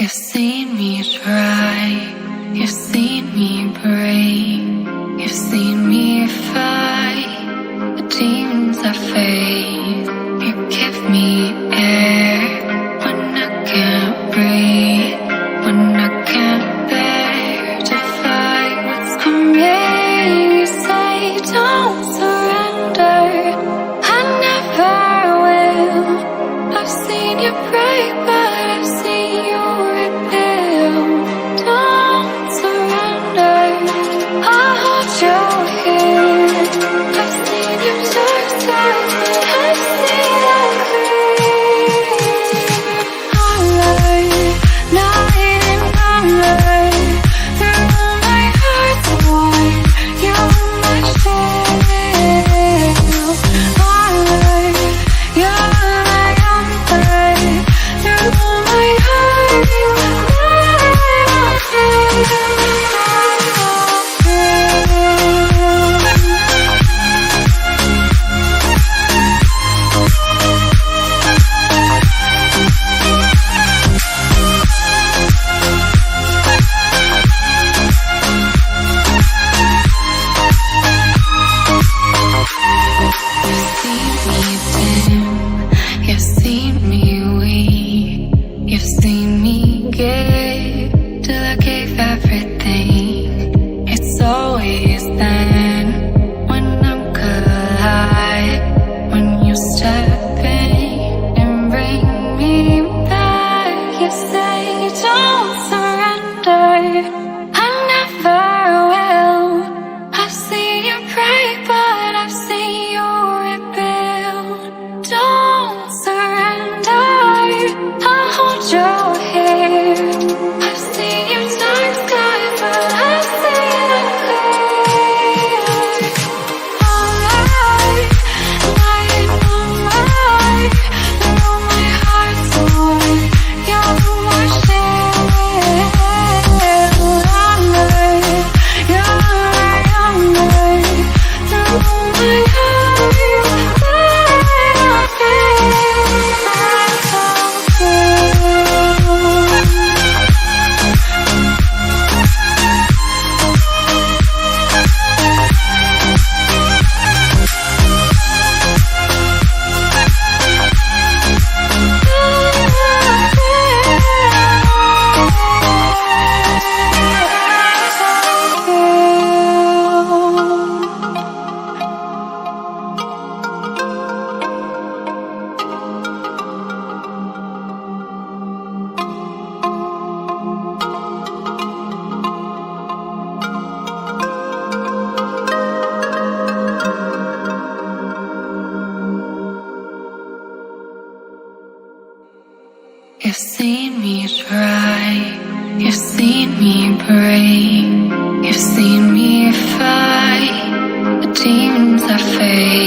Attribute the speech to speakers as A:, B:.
A: You've seen me try, you've seen me break, you've seen me fight the demons I face. You give me air when I can't breathe, when I can't bear to fight what's coming. You say don't surrender, I never will. I've seen you break, but I've seen you rebuild. Don't surrender, I'll hold your hand. I've seen your dark side, but I've seen it clear. I lie, night and night, through my heart's wine. You're my shield. I lie, you're my umbrella, through my heart. You You've seen me weak, you've seen me give till I gave everything. It's always then when I'm collide, when you step in and bring me back. You say don't surrender, I never will. I've seen you break, but I've seen you rebuild. Don't surrender, I'll hold your hand. I've seen your dark sky, but I've seen it clear. Alright, night and night, through my heart's war. You're my shield. You're my umbrella, through my heart. You've seen me try, you've seen me break, you've seen me fight the demons I face.